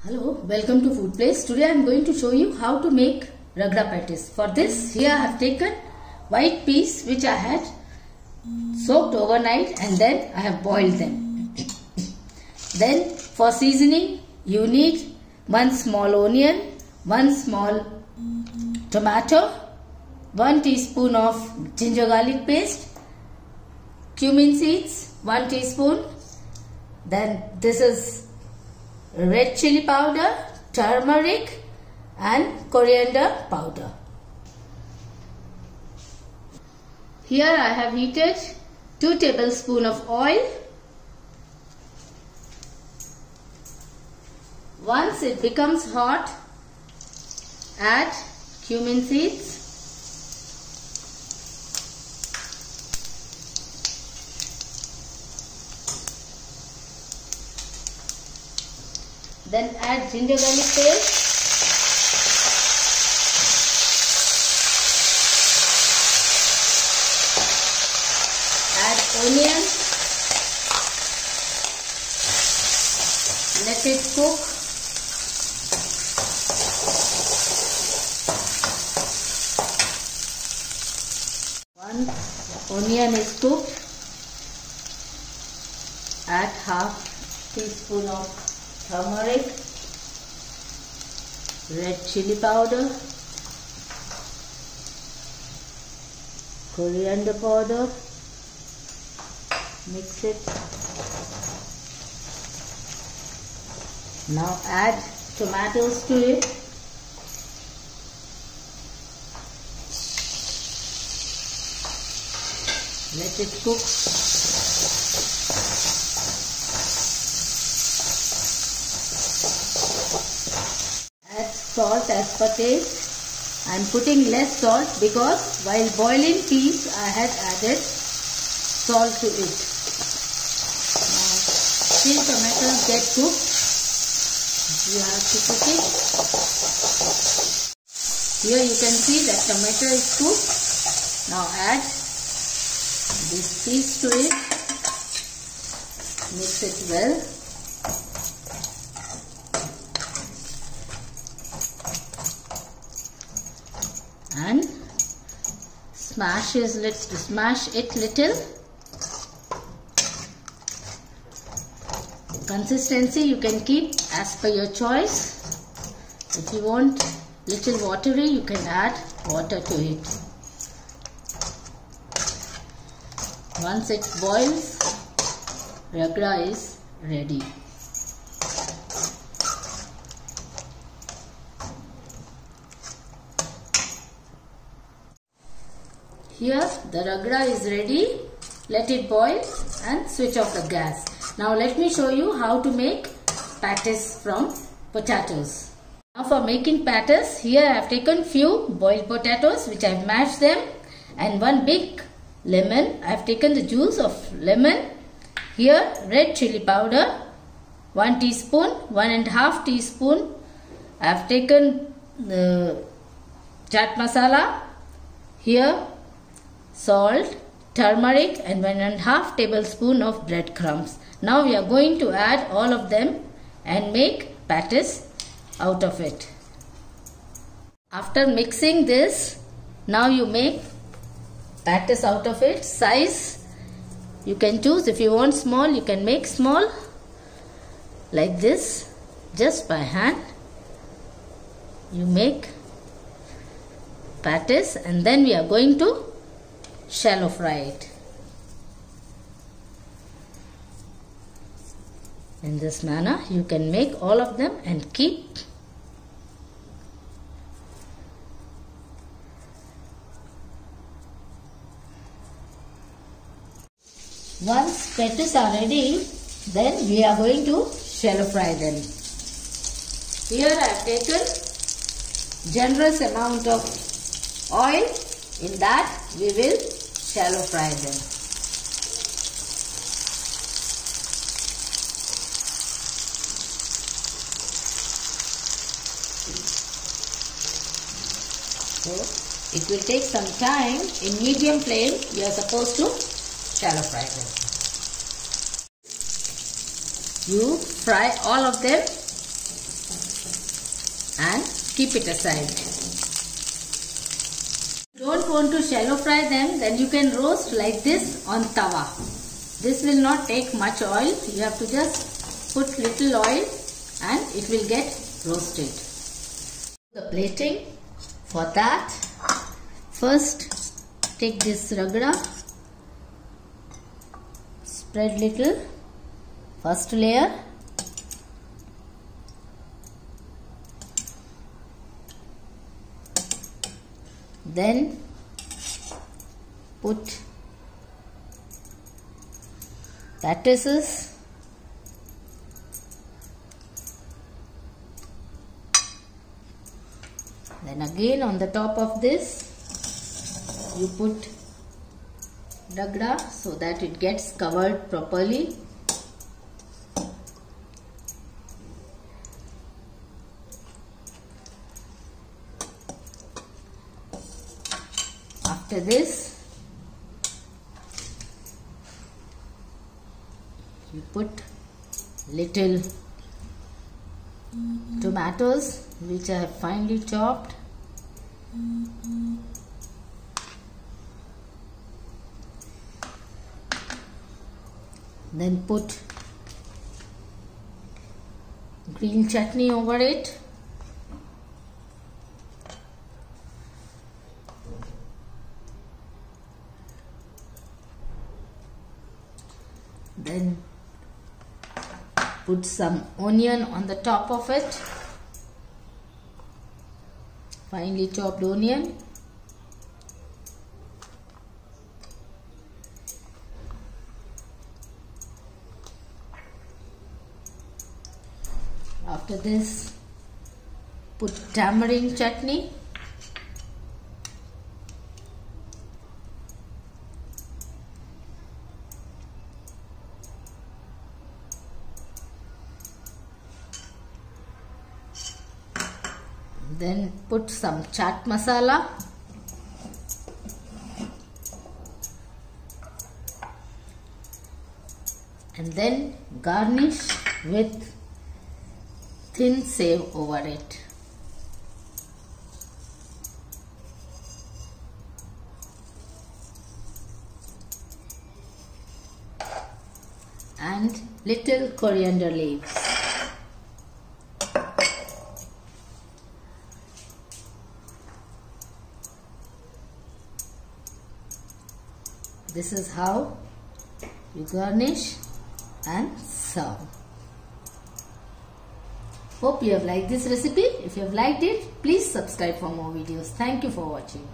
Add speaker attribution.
Speaker 1: Hello, welcome to Food Place. Today I am going to show you how to make ragda patties. For this, here I have taken white peas which I had soaked overnight and then I have boiled them. Then for seasoning, you need 1 small onion, 1 small tomato, 1 teaspoon of ginger garlic paste, cumin seeds, 1 teaspoon. Then this is red chili powder, turmeric and coriander powder. Here I have heated 2 tablespoons of oil. Once it becomes hot, add cumin seeds, then add ginger garlic paste, add onion, let it cook. Once onion is cooked, add half teaspoon of turmeric, red chili powder, coriander powder, mix it. Now add tomatoes to it. Let it cook. Salt as per taste. I am putting less salt because while boiling peas I had added salt to it. Now till tomatoes get cooked, you have to cook it. Here you can see that tomato is cooked. Now add this peas to it. Mix it well. And smash it little. Consistency you can keep as per your choice. If you want little watery, you can add water to it. Once it boils, ragda is ready. Here the ragda is ready. Let it boil and switch off the gas. Now let me show you how to make patties from potatoes. Now for making patties, here I have taken few boiled potatoes which I have mashed them, and 1 big lemon. I have taken the juice of lemon. Here red chili powder, 1 teaspoon, 1.5 teaspoon. I have taken the chaat masala. Here salt, turmeric and 1.5 tablespoon of breadcrumbs. Now we are going to add all of them and make patties out of it. After mixing this, now you make patties out of it. Size you can choose. If you want small, you can make small like this, just by hand. You make patties and then we are going to shallow fry it. In this manner you can make all of them and keep. Once patties are ready, then we are going to shallow fry them. Here I have taken generous amount of oil. In that we will shallow fry them. So it will take some time. In medium flame you are supposed to shallow fry them. You fry all of them keep it aside. Don't want to shallow fry them, then you can roast like this on tawa. This will not take much oil. You have to just put little oil and it will get roasted. The plating, for that, first take this ragda, spread little, first layer, then put lettuces, then again on the top of this you put ragda so that it gets covered properly. After this, you put little tomatoes which I have finely chopped. Then put green chutney over it. Then put some onion on the top of it, finely chopped onion. After this, put tamarind chutney. Then put some chaat masala. And then garnish with thin save over it. And little coriander leaves. This is how you garnish and serve. Hope you have liked this recipe. If you have liked it, please subscribe for more videos. Thank you for watching.